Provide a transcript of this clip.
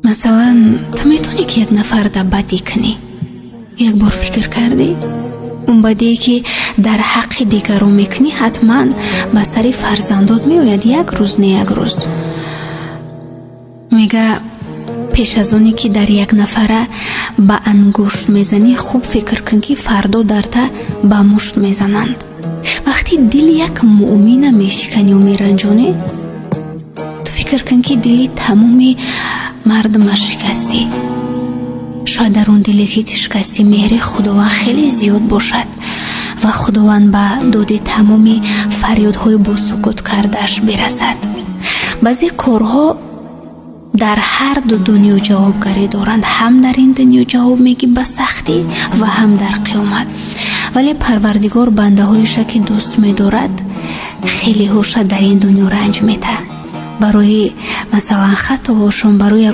مثلا تو میتونی که یک نفر را بدی کنی. یک بار فکر کردی؟ اون بدی که در حق دیگران میکنی حتما به سر فرزندات میآید، یک روز نه یک روز. میگه پیش از اونی که در یک نفره به انگشت میزنی خوب فکر کن که فردا در تا به مشت میزنند. وقتی دل یک مؤمن میشکنی و میرنجونی، تو فکر کن که دل تمام مردم شکستی. شاید در اون دلی که شکستی مهر خداوند خیلی زیاد باشد و خداوند به داد تمام فریادهای با سکوت کردش برسد. بعضی کارها در هر دو دنیا جوابگری دارند، هم در این دنیا جواب میگی به سختی و هم در قیامت. ولی پروردگار بنده هایش که دوست میدارد خیلی هاش در این دنیا رنج میده. برای مثلا خطا هاشون، برای